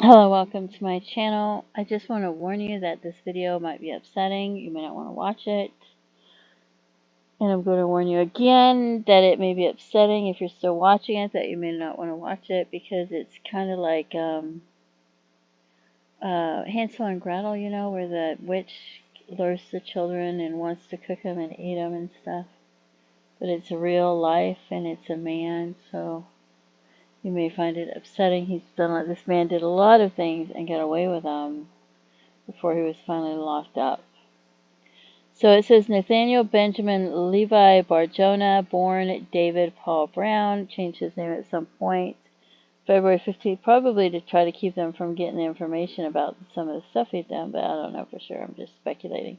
Hello, welcome to my channel. I just want to warn you that this video might be upsetting. You may not want to watch it. And I'm going to warn you again that it may be upsetting if you're still watching it, that you may not want to watch it because it's kind of like Hansel and Gretel, where the witch lures the children and wants to cook them and eat them and stuff. But it's a real life and it's a man, so you may find it upsetting. This man did a lot of things and got away with them before he was finally locked up. So it says Nathaniel Benjamin Levi Bar-Jonah, born David Paul Brown, changed his name at some point. February 15th, probably to try to keep them from getting the information about some of the stuff he'd done, but I don't know for sure. I'm just speculating.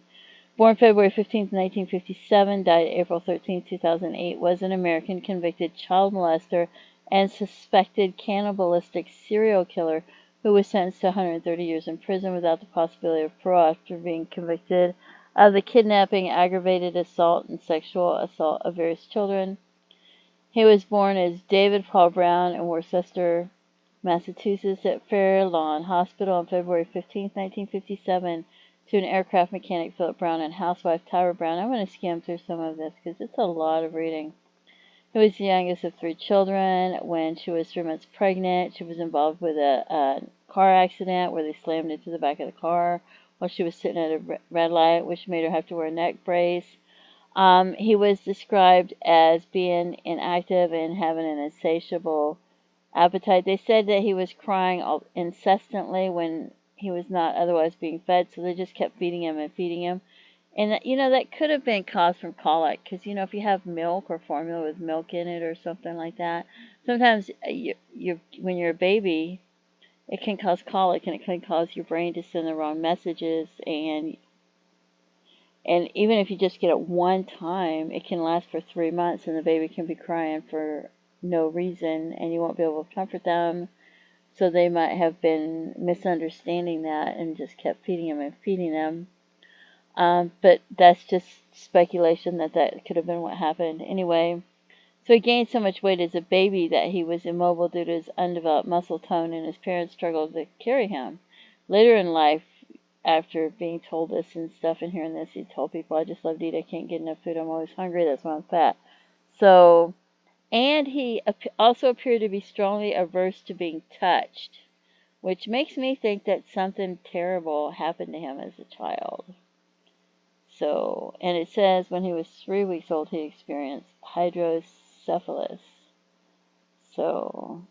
Born February 15th, 1957, died April 13th, 2008, was an American convicted child molester and suspected cannibalistic serial killer who was sentenced to 130 years in prison without the possibility of parole after being convicted of the kidnapping, aggravated assault, and sexual assault of various children. He was born as David Paul Brown in Worcester, Massachusetts at Fair Lawn Hospital on February 15, 1957, to an aircraft mechanic, Philip Brown, and housewife, Tyra Brown. I'm going to skim through some of this because it's a lot of reading. He was the youngest of 3 children. When she was 3 months pregnant, she was involved with a car accident where they slammed into the back of the car while she was sitting at a red light, which made her have to wear a neck brace. He was described as being inactive and having an insatiable appetite. They said that he was crying incessantly when he was not otherwise being fed, so they just kept feeding him and feeding him. And that could have been caused from colic, because if you have milk or formula with milk in it or something like that, sometimes when you're a baby, it can cause colic and it can cause your brain to send the wrong messages, and even if you just get it one time, it can last for 3 months and the baby can be crying for no reason and you won't be able to comfort them. So they might have been misunderstanding that and just kept feeding them and feeding them. But that's just speculation that could have been what happened. Anyway, so he gained so much weight as a baby that he was immobile due to his undeveloped muscle tone, and his parents struggled to carry him. Later in life, after being told this and stuff and hearing this, he told people, I just love to eat, I can't get enough food, I'm always hungry, that's why I'm fat. So, and he also appeared to be strongly averse to being touched, which makes me think that something terrible happened to him as a child. So, and it says when he was 3 weeks old, he experienced hydrocephalus. So,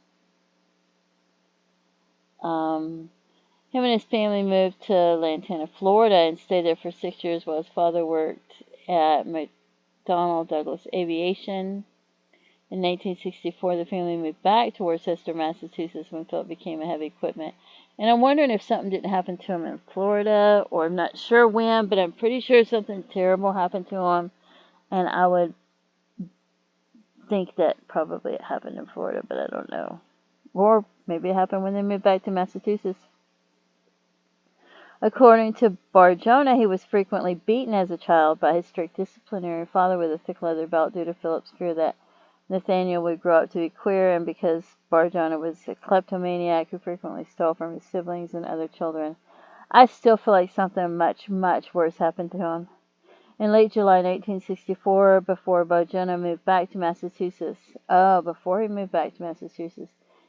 him and his family moved to Lantana, Florida, and stayed there for 6 years while his father worked at McDonnell Douglas Aviation. In 1964, the family moved back to Worcester, Massachusetts when Philip became a heavy equipment. And I'm wondering if something didn't happen to him in Florida, or I'm not sure when, but I'm pretty sure something terrible happened to him. And I would think that probably it happened in Florida, but I don't know. Or maybe it happened when they moved back to Massachusetts. According to Bar-Jonah, he was frequently beaten as a child by his strict disciplinary father with a thick leather belt due to Philip's fear that Nathaniel would grow up to be queer, and because Bar-Jonah was a kleptomaniac who frequently stole from his siblings and other children. I still feel like something much, much worse happened to him. In late July 1964, before Bar-Jonah moved back to Massachusetts,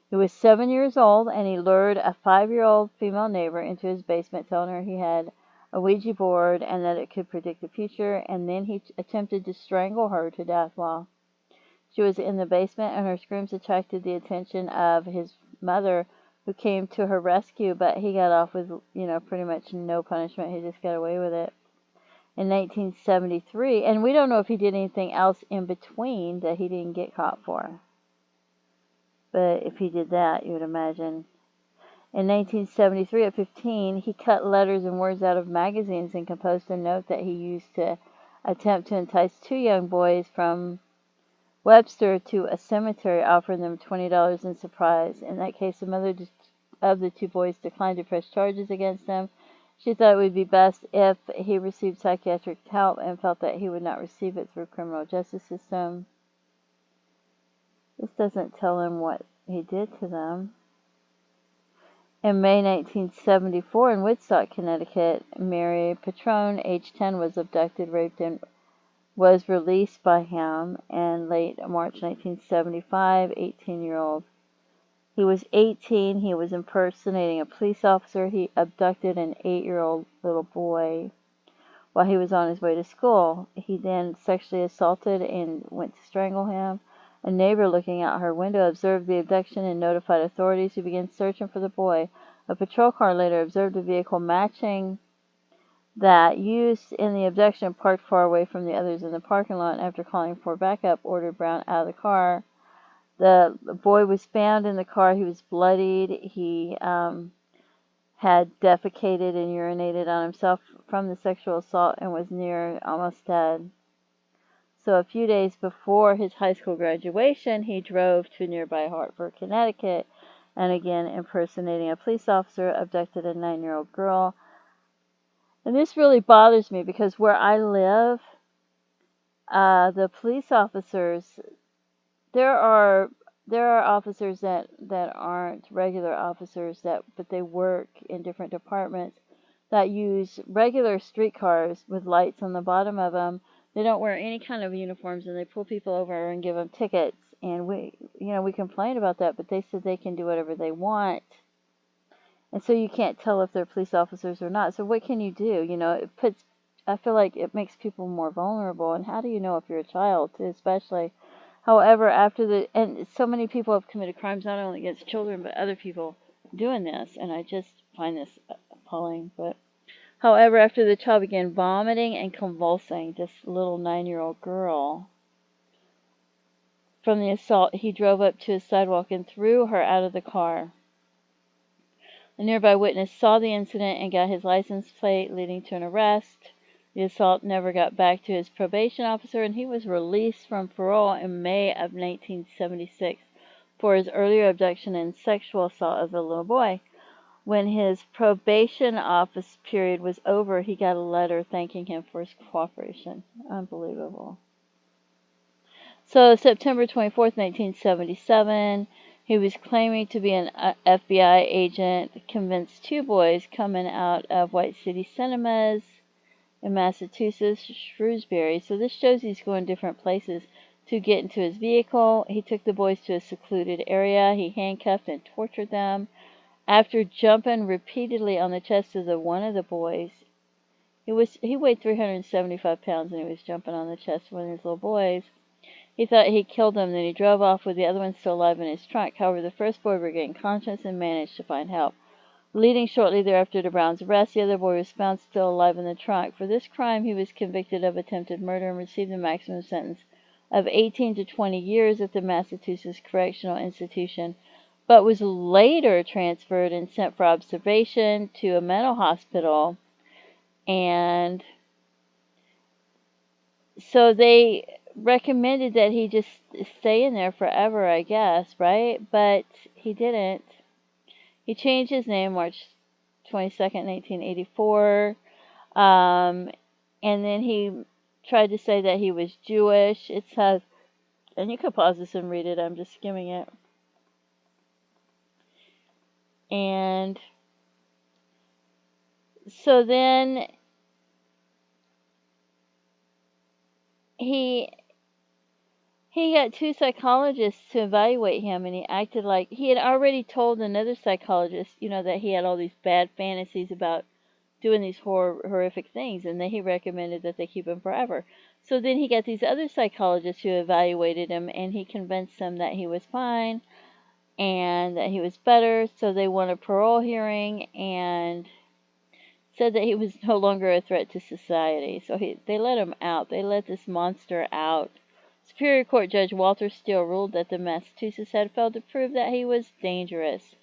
he was 7 years old, and he lured a 5-year-old female neighbor into his basement, telling her he had a Ouija board and that it could predict the future, and then he attempted to strangle her to death while she was in the basement, and her screams attracted the attention of his mother, who came to her rescue, but he got off with, pretty much no punishment. He just got away with it. In 1973, and we don't know if he did anything else in between that he didn't get caught for. But if he did that, you would imagine. In 1973, at 15, he cut letters and words out of magazines and composed a note that he used to attempt to entice 2 young boys from Webster to a cemetery, offering them $20 in surprise. In that case, the mother of the 2 boys declined to press charges against them. She thought it would be best if he received psychiatric help and felt that he would not receive it through criminal justice system. This doesn't tell him what he did to them. In May 1974, in Woodstock, Connecticut, Mary Patrone, age 10, was abducted, raped, and was released by him. In late March 1975, 18-year-old. He was 18. He was impersonating a police officer. He abducted an 8-year-old little boy while he was on his way to school. He then sexually assaulted and went to strangle him. A neighbor looking out her window observed the abduction and notified authorities, who began searching for the boy. A patrol car later observed a vehicle matching that used in the abduction parked far away from the others in the parking lot. After calling for backup, ordered Brown out of the car. The boy was found in the car. He was bloodied. He had defecated and urinated on himself from the sexual assault and was near almost dead. So a few days before his high school graduation, he drove to nearby Hartford, Connecticut, and again impersonating a police officer, abducted a 9-year-old girl. And this really bothers me because where I live, the police officers, there are officers that aren't regular officers, but they work in different departments that use regular streetcars with lights on the bottom of them. They don't wear any kind of uniforms, and they pull people over and give them tickets. And we complain about that, but they said they can do whatever they want. And so you can't tell if they're police officers or not. So what can you do? I feel like it makes people more vulnerable. And how do you know if you're a child, too, especially? However, and so many people have committed crimes not only against children, but other people doing this. And I just find this appalling. However, after the child began vomiting and convulsing, this little 9-year-old girl, from the assault, he drove up to a sidewalk and threw her out of the car. A nearby witness saw the incident and got his license plate, leading to an arrest. The assault never got back to his probation officer, and he was released from parole in May of 1976 for his earlier abduction and sexual assault of the little boy. When his probation office period was over, he got a letter thanking him for his cooperation. Unbelievable. So, September 24th, 1977, he was claiming to be an FBI agent, convinced two boys coming out of White City Cinemas in Massachusetts, Shrewsbury. So this shows he's going different places to get into his vehicle. He took the boys to a secluded area. He handcuffed and tortured them. After jumping repeatedly on the chest of one of the boys, he weighed 375 pounds, and he was jumping on the chest of one of his little boys. He thought he killed them, then he drove off with the other one still alive in his trunk. However, the first boy regained conscience and managed to find help. Leading shortly thereafter to Brown's arrest, the other boy was found still alive in the trunk. For this crime, he was convicted of attempted murder and received the maximum sentence of 18 to 20 years at the Massachusetts Correctional Institution, but was later transferred and sent for observation to a mental hospital. And so they recommended that he just stay in there forever, I guess, right? But he didn't. He changed his name March 22nd, 1984. And then he tried to say that he was Jewish. It says, and you could pause this and read it, I'm just skimming it. And so then he got two psychologists to evaluate him, and he acted like he had already told another psychologist, that he had all these bad fantasies about doing these horrific things, and then he recommended that they keep him forever. So then he got these other psychologists who evaluated him, and he convinced them that he was fine and that he was better. So they won a parole hearing and said that he was no longer a threat to society. So they let him out. They let this monster out. Superior Court Judge Walter Steele ruled that the Massachusetts had failed to prove that he was dangerous.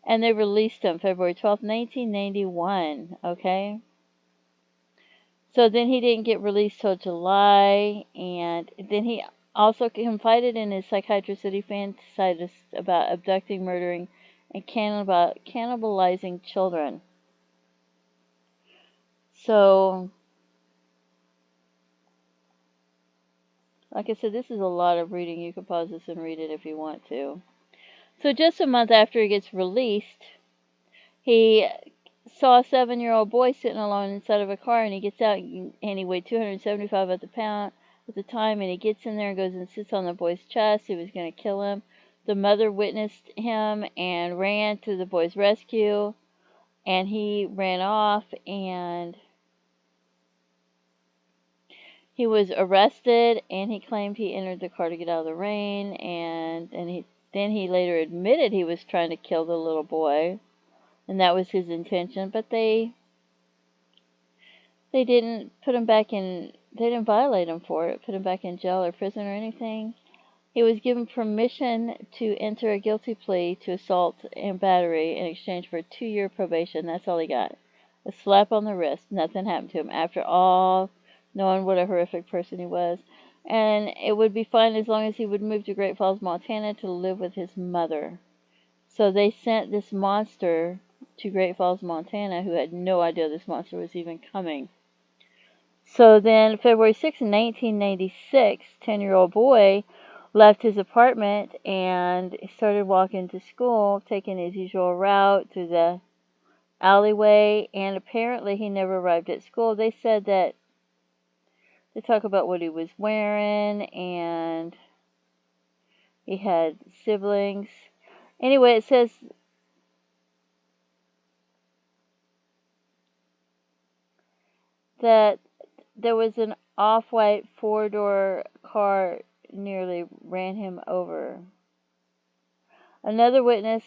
And they released him February 12, 1991. Okay? So then he didn't get released till July. And then he also confided in his psychiatrist that he fantasized about abducting, murdering, and cannibalizing children. So, like I said, this is a lot of reading. You can pause this and read it if you want to. So just a month after he gets released, He saw a 7-year-old boy sitting alone inside of a car, and he gets out, and he weighed 275 at the time, and he gets in there and goes and sits on the boy's chest. He was going to kill him. The mother witnessed him and ran to the boy's rescue, and he ran off, and he was arrested, and he claimed he entered the car to get out of the rain, and then he later admitted he was trying to kill the little boy, and that was his intention, but they didn't put him back in, they didn't violate him for it, put him back in jail or prison or anything. He was given permission to enter a guilty plea to assault and battery in exchange for a 2-year probation. That's all he got. A slap on the wrist. Nothing happened to him. After all, knowing what a horrific person he was. And it would be fine as long as he would move to Great Falls, Montana to live with his mother. So they sent this monster to Great Falls, Montana, who had no idea this monster was even coming. So then, February 6, 1996, 10-year-old boy left his apartment and started walking to school, taking his usual route through the alleyway, and apparently he never arrived at school. They said that they talk about what he was wearing, and he had siblings. Anyway, it says that there was an off-white 4-door car nearly ran him over. Another witness,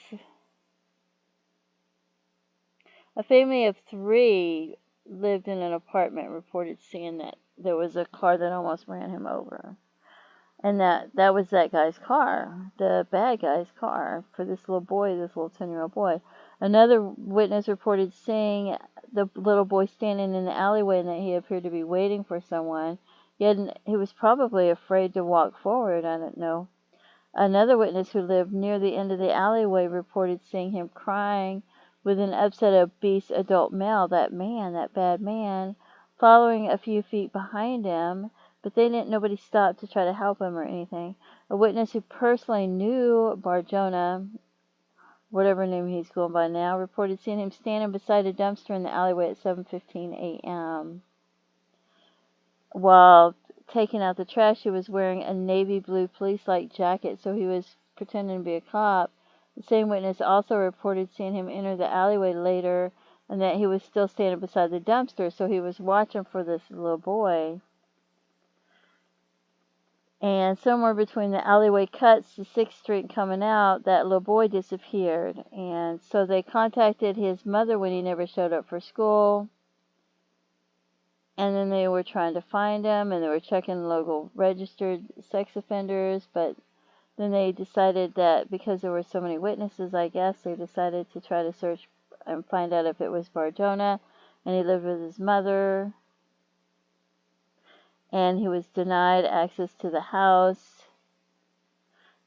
a family of 3 lived in an apartment, reported seeing that there was a car that almost ran him over. And that was that guy's car, the bad guy's car, for this little boy, this little 10-year-old boy. Another witness reported seeing the little boy standing in the alleyway and that he appeared to be waiting for someone. Yet he was probably afraid to walk forward, I don't know. Another witness who lived near the end of the alleyway reported seeing him crying with an upset, obese adult male, that bad man, following a few feet behind him. But nobody stopped to try to help him or anything. A witness who personally knew Bar-Jonah, whatever name he's going by now, reported seeing him standing beside a dumpster in the alleyway at 7:15 a.m. While taking out the trash, he was wearing a navy blue police-like jacket, so he was pretending to be a cop. The same witness also reported seeing him enter the alleyway later, and that he was still standing beside the dumpster, so he was watching for this little boy. And somewhere between the alleyway cuts to 6th Street coming out, that little boy disappeared. And so they contacted his mother when he never showed up for school. And then they were trying to find him, and they were checking local registered sex offenders. But then they decided that because there were so many witnesses, I guess, they decided to try to search and find out if it was Bar-Jonah. And he lived with his mother. And he was denied access to the house.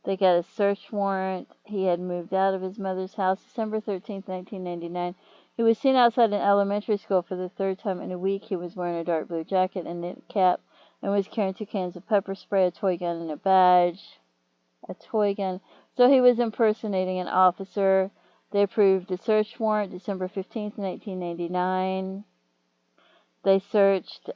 They got a search warrant. He had moved out of his mother's house December 13th, 1999. He was seen outside an elementary school for the 3rd time in a week. He was wearing a dark blue jacket and knit cap and was carrying 2 cans of pepper spray, a toy gun, and a badge. A toy gun. So he was impersonating an officer. They approved a search warrant December 15th, 1999. They searched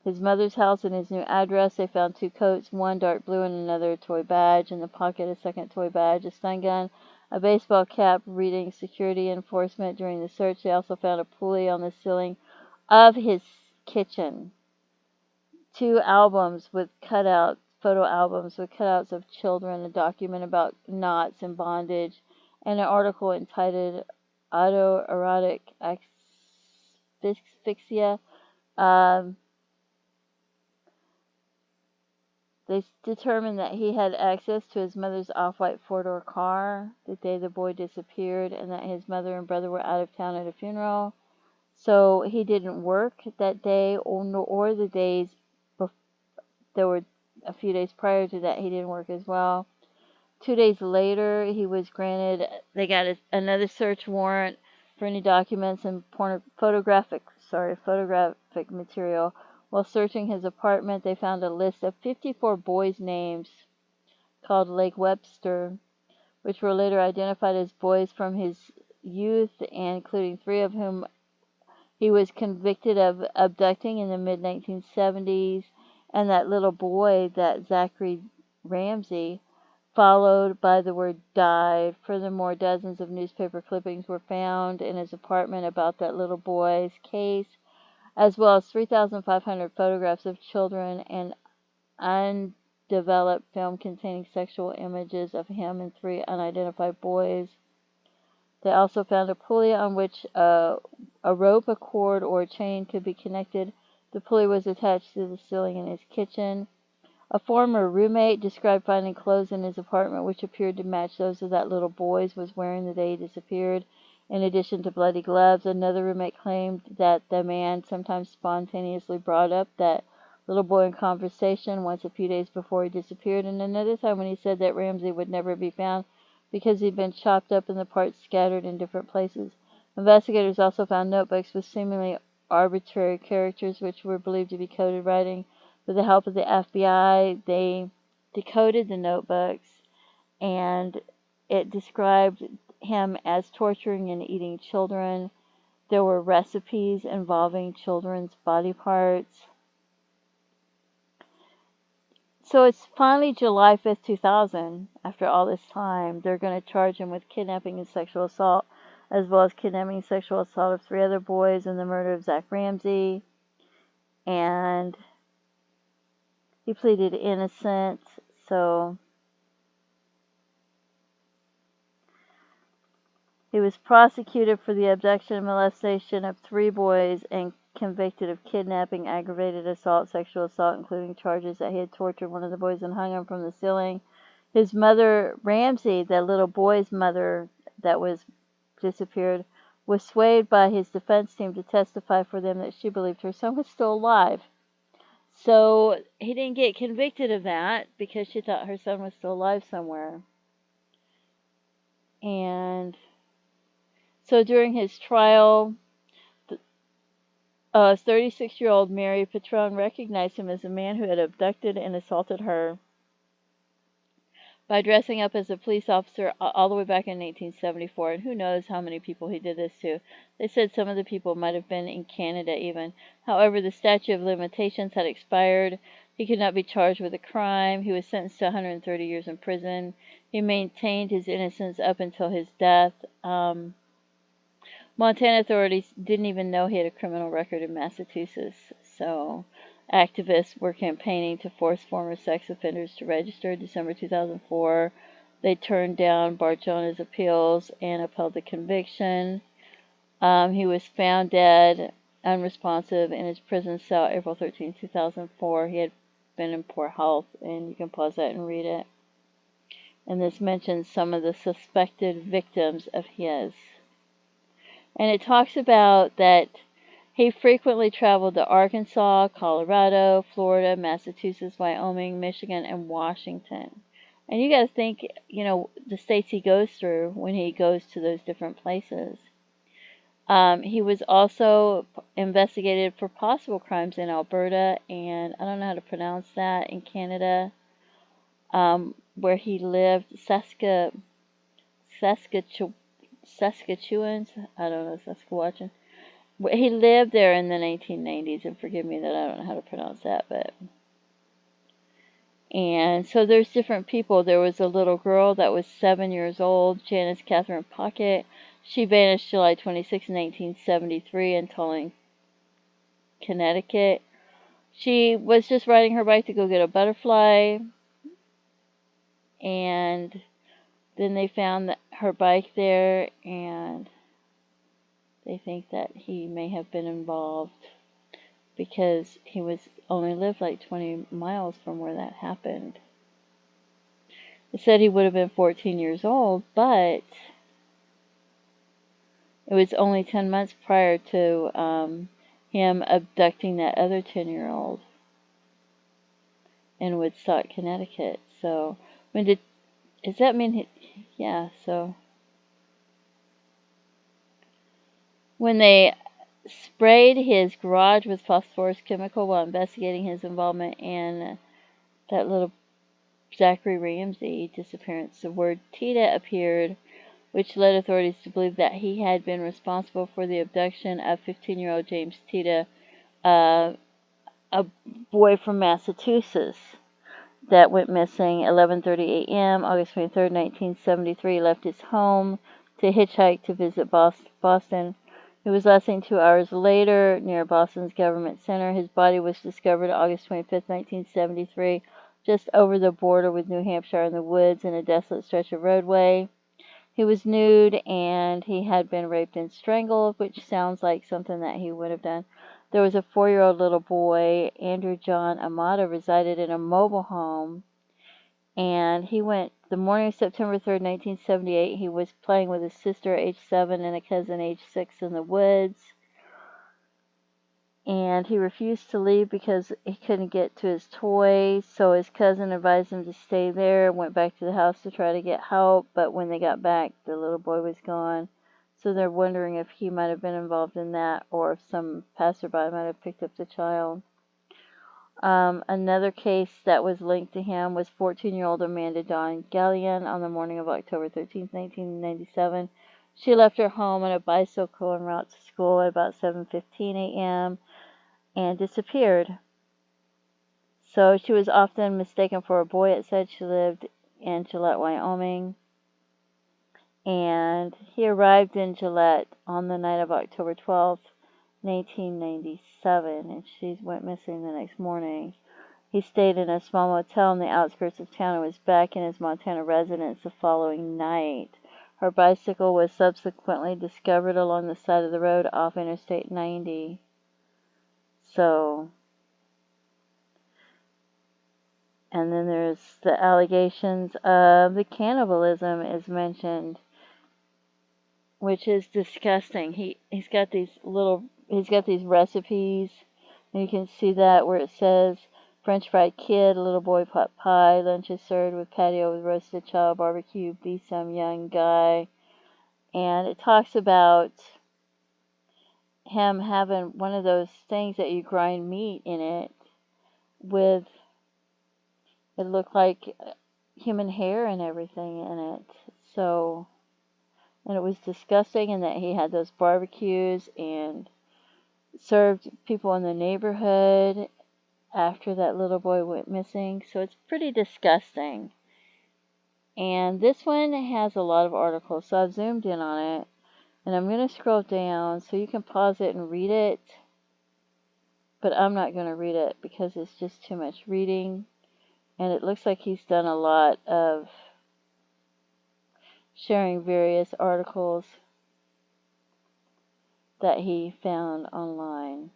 his mother's house and his new address. They found 2 coats, one dark blue and another toy badge. In the pocket, a second toy badge, a stun gun, a baseball cap reading security enforcement. During the search, they also found a pulley on the ceiling of his kitchen. 2 albums with cutouts, photo albums with cutouts of children, a document about knots and bondage, and an article entitled Autoerotic Asphyxia. They determined that he had access to his mother's off-white 4-door car the day the boy disappeared, and that his mother and brother were out of town at a funeral. So he didn't work that day or the days there were a few days prior to that he didn't work as well. 2 days later, he was granted, they got another search warrant for any documents and photographic material. While searching his apartment, they found a list of 54 boys' names called Lake Webster, which were later identified as boys from his youth, and including 3 of whom he was convicted of abducting in the mid-1970s, and that little boy, that Zachary Ramsey, followed by the word died. Furthermore, dozens of newspaper clippings were found in his apartment about that little boy's case, as well as 3,500 photographs of children and undeveloped film containing sexual images of him and 3 unidentified boys. They also found a pulley on which a rope, a cord, or a chain could be connected. The pulley was attached to the ceiling in his kitchen. A former roommate described finding clothes in his apartment which appeared to match those of that little boy's was wearing the day he disappeared, in addition to bloody gloves. Another roommate claimed that the man sometimes spontaneously brought up that little boy in conversation once a few days before he disappeared, and another time when he said that Ramsey would never be found because he'd been chopped up and the parts scattered in different places. Investigators also found notebooks with seemingly arbitrary characters which were believed to be coded writing. With the help of the FBI, they decoded the notebooks, and it described him as torturing and eating children. There were recipes involving children's body parts. So it's finally July 5th, 2000. After all this time, they're going to charge him with kidnapping and sexual assault, as well as kidnapping and sexual assault of 3 other boys and the murder of Zach Ramsey. And he pleaded innocent, so he was prosecuted for the abduction and molestation of 3 boys and convicted of kidnapping, aggravated assault, sexual assault, including charges that he had tortured one of the boys and hung him from the ceiling. His mother, Ramsey, the little boy's mother that was disappeared, was swayed by his defense team to testify for them that she believed her son was still alive. So he didn't get convicted of that because she thought her son was still alive somewhere. And so during his trial, 36-year-old Mary Patron recognized him as a man who had abducted and assaulted her by dressing up as a police officer all the way back in 1874. And who knows how many people he did this to. They said some of the people might have been in Canada even. However, the statute of limitations had expired. He could not be charged with a crime. He was sentenced to 130 years in prison. He maintained his innocence up until his death. Montana authorities didn't even know he had a criminal record in Massachusetts. So activists were campaigning to force former sex offenders to register. December 2004, they turned down Bar-Jonah's appeals and upheld the conviction. He was found dead, unresponsive, in his prison cell April 13, 2004. He had been in poor health, and you can pause that and read it. And this mentions some of the suspected victims of his. And it talks about that he frequently traveled to Arkansas, Colorado, Florida, Massachusetts, Wyoming, Michigan, and Washington. And you got to think, the states he goes through when he goes to those different places. He was also investigated for possible crimes in Alberta, and I don't know how to pronounce that, in Canada, where he lived, Saskatchewan, I don't know, Saskatchewan. He lived there in the 1990s, and forgive me that I don't know how to pronounce that, and so there's different people. There was a little girl that was 7 years old, Janice Catherine Pocket. She vanished July 26, 1973 in Tulling, Connecticut. She was just riding her bike to go get a butterfly, and then they found her bike there, and they think that he may have been involved because he only lived like 20 miles from where that happened. It said he would have been 14 years old, but it was only 10 months prior to him abducting that other 10-year-old in Woodstock, Connecticut. So, does that mean so when they sprayed his garage with phosphorus chemical while investigating his involvement in that little Zachary Ramsey disappearance. The word Tita appeared, which led authorities to believe that he had been responsible for the abduction of 15-year-old James Tita, a boy from Massachusetts that went missing 11:30 a.m. August 23, 1973. Left his home to hitchhike to visit Boston. It was less than 2 hours later near Boston's Government Center. His body was discovered August 25, 1973, just over the border with New Hampshire in the woods in a desolate stretch of roadway. He was nude and he had been raped and strangled, which sounds like something that he would have done. There was a 4-year-old little boy, Andrew John Amata, resided in a mobile home, and he went the morning of September 3rd, 1978. He was playing with his sister, age 7, and a cousin, age 6, in the woods. And he refused to leave because he couldn't get to his toys, so his cousin advised him to stay there, went back to the house to try to get help, but when they got back, the little boy was gone. So they're wondering if he might have been involved in that, or if some passerby might have picked up the child. Another case that was linked to him was 14-year-old Amanda Dawn Gallion on the morning of October 13, 1997. She left her home on a bicycle en route to school at about 7:15 a.m. and disappeared. So she was often mistaken for a boy. It said she lived in Gillette, Wyoming. And he arrived in Gillette on the night of October 12th, 1997, and she went missing the next morning. He stayed in a small motel on the outskirts of town and was back in his Montana residence the following night. Her bicycle was subsequently discovered along the side of the road off Interstate 90. So, and then there's the allegations of the cannibalism is mentioned, which is disgusting. He's got these recipes, and you can see that where it says French fried kid, little boy pot pie, lunch is served with patio with roasted child, barbecue, be some young guy. And it talks about him having one of those things that you grind meat in it with, it looked like human hair and everything in it. So, and it was disgusting, and that he had those barbecues and served people in the neighborhood after that little boy went missing. So it's pretty disgusting. And this one has a lot of articles, so I've zoomed in on it, and I'm going to scroll down so you can pause it and read it, but I'm not going to read it because it's just too much reading, and it looks like he's done a lot of sharing various articles that he found online.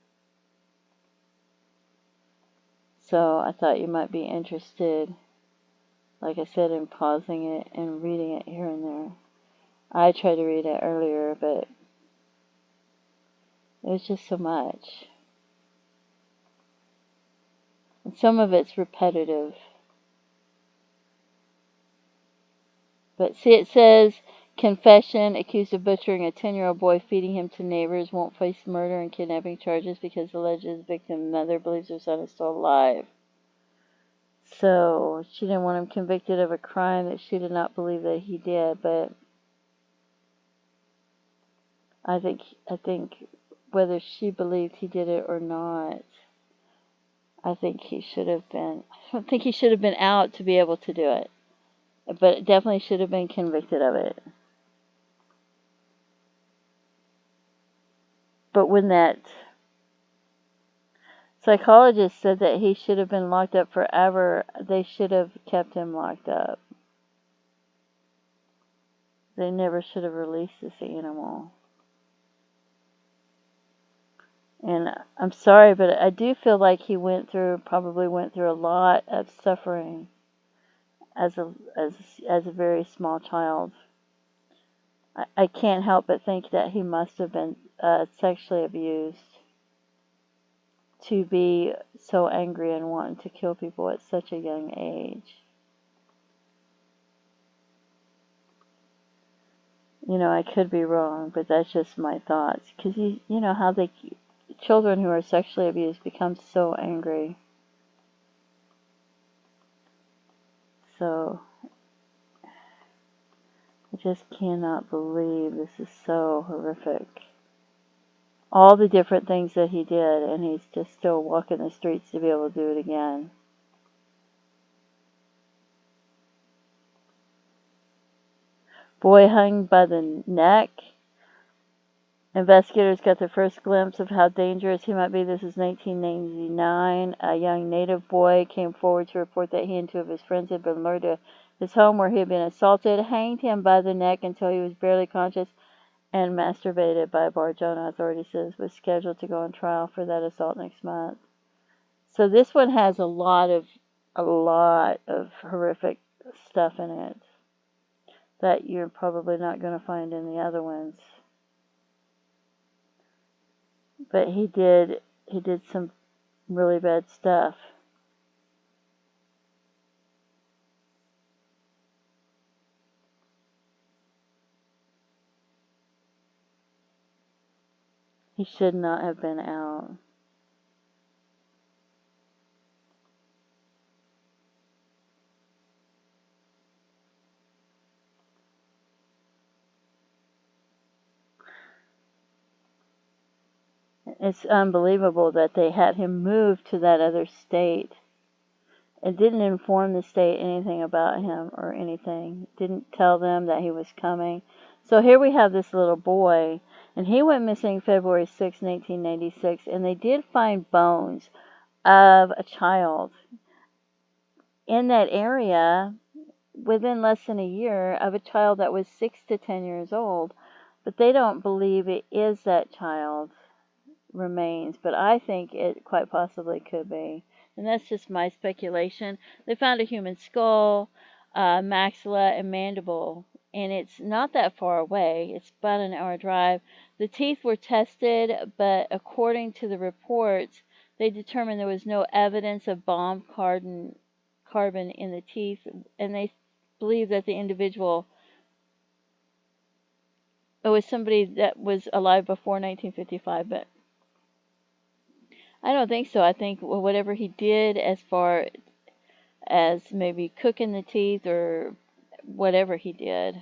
So I thought you might be interested, like I said, in pausing it and reading it here and there. I tried to read it earlier, but it was just so much. And some of it's repetitive. But see, it says, confession, accused of butchering a 10-year-old boy, feeding him to neighbors, won't face murder and kidnapping charges because alleged victim mother believes her son is still alive. So, she didn't want him convicted of a crime that she did not believe that he did, but I think whether she believed he did it or not, I don't think he should have been out to be able to do it. But it definitely should have been convicted of it. But when that psychologist said that he should have been locked up forever, they should have kept him locked up. They never should have released this animal. And I'm sorry, but I do feel like he probably went through a lot of suffering as a very small child. I can't help but think that he must have been sexually abused to be so angry and wanting to kill people at such a young age. You know, I could be wrong, but that's just my thoughts. Because you know how children who are sexually abused become so angry. So I just cannot believe this is so horrific. All the different things that he did, and he's just still walking the streets to be able to do it again. Boy hung by the neck. Investigators got their first glimpse of how dangerous he might be. This is 1999. A young native boy came forward to report that he and two of his friends had been lured to his home where he had been assaulted, hanged him by the neck until he was barely conscious, and masturbated by Bar-Jonah. Authorities says was scheduled to go on trial for that assault next month. So this one has a lot of horrific stuff in it that you're probably not going to find in the other ones. But he did some really bad stuff. He should not have been out. It's unbelievable that they had him move to that other state. It didn't inform the state anything about him or anything. Didn't tell them that he was coming. So here we have this little boy, and he went missing February 6, 1996, and they did find bones of a child in that area within less than a year, of a child that was 6 to 10 years old. But they don't believe it is that child's remains, but I think it quite possibly could be. And that's just my speculation. They found a human skull, maxilla, and mandible, and it's not that far away. It's about an hour drive. The teeth were tested, but according to the reports, they determined there was no evidence of bomb carbon in the teeth, and they believe that the individual, it was somebody that was alive before 1955, but I don't think so. I think whatever he did as far as maybe cooking the teeth or whatever he did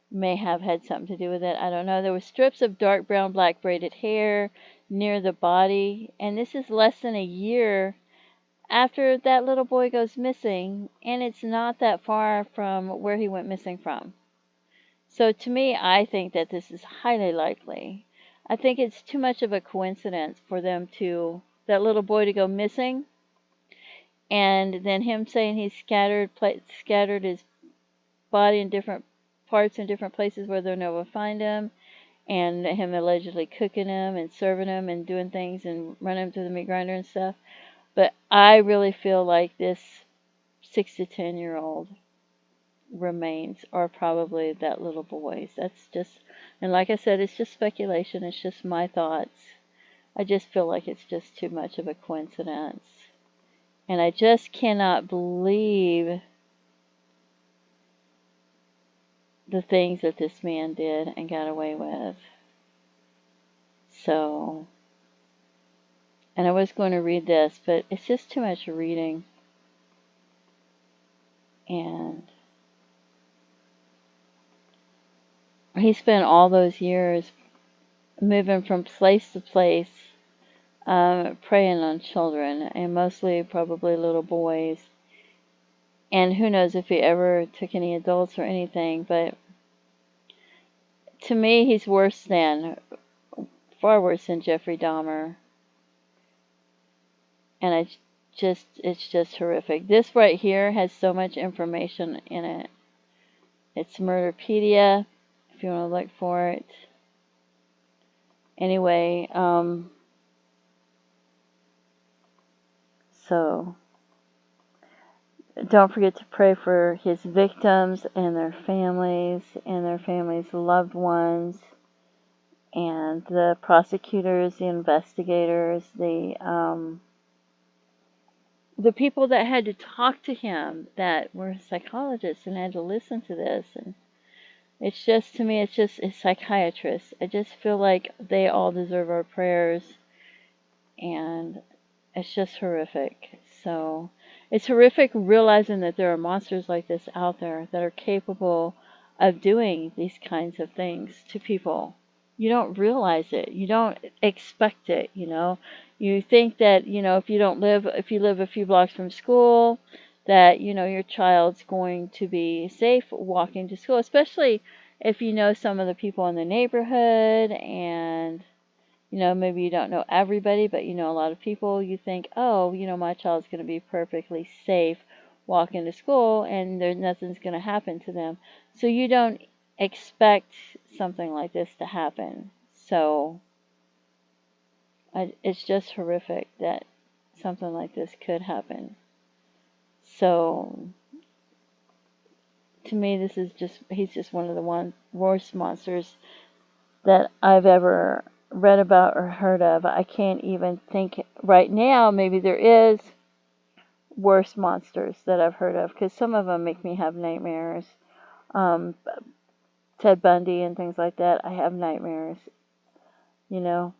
may have had something to do with it. I don't know. There were strips of dark brown black braided hair near the body, and this is less than a year after that little boy goes missing, and it's not that far from where he went missing from. So to me, I think that this is highly likely. I think it's too much of a coincidence for that little boy to go missing, and then him saying he scattered his body in different parts in different places where they'll never find him, and him allegedly cooking him and serving him and doing things and running him through the meat grinder and stuff. But I really feel like this 6 to 10-year-old remains are probably that little boy's. That's just, and like I said, it's just speculation. It's just my thoughts. I just feel like it's just too much of a coincidence. And I just cannot believe the things that this man did and got away with. So, and I was going to read this, but it's just too much reading. And he spent all those years moving from place to place, preying on children, and mostly probably little boys. And who knows if he ever took any adults or anything, but to me, he's far worse than Jeffrey Dahmer. And it's just horrific. This right here has so much information in it. It's Murderpedia, if you want to look for it. Anyway, so don't forget to pray for his victims and their families loved ones, and the prosecutors, the investigators, the people that had to talk to him, that were psychologists and had to listen to this. And it's just, to me, it's just psychiatrists. I just feel like they all deserve our prayers, and it's just horrific. So, It's horrific realizing that there are monsters like this out there that are capable of doing these kinds of things to people. You don't realize it. You don't expect it, you know. You think that, you know, if you live a few blocks from school, that, you know, your child's going to be safe walking to school, especially if you know some of the people in the neighborhood and you know, maybe you don't know everybody, but you know a lot of people. You think, oh, you know, my child's going to be perfectly safe walking to school and there's nothing's going to happen to them. So you don't expect something like this to happen. So it's just horrific that something like this could happen. So to me, he's just one of the worst monsters that I've ever read about or heard of. I can't even think right now. Maybe there is worse monsters that I've heard of because some of them make me have nightmares. Um, Ted Bundy and things like that. I have nightmares. You know,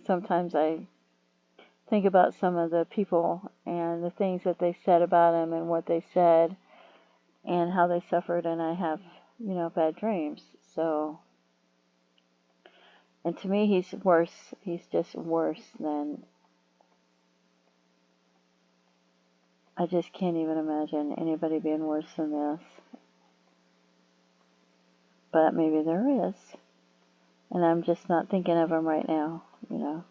sometimes I think about some of the people and the things that they said about him and what they said and how they suffered, and I have, you know, bad dreams. So. And to me, he's worse. He's just worse than. I just can't even imagine anybody being worse than this. But maybe there is. And I'm just not thinking of him right now, you know.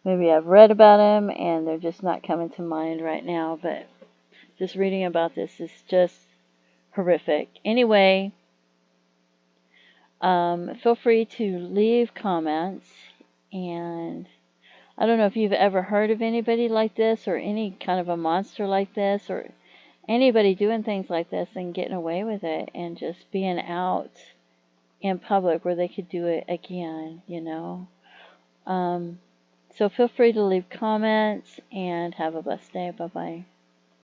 Maybe I've read about him and they're just not coming to mind right now. But just reading about this is just horrific. Anyway, feel free to leave comments, and I don't know if you've ever heard of anybody like this or any kind of a monster like this or anybody doing things like this and getting away with it and just being out in public where they could do it again, you know. So feel free to leave comments and have a blessed day. Bye-bye.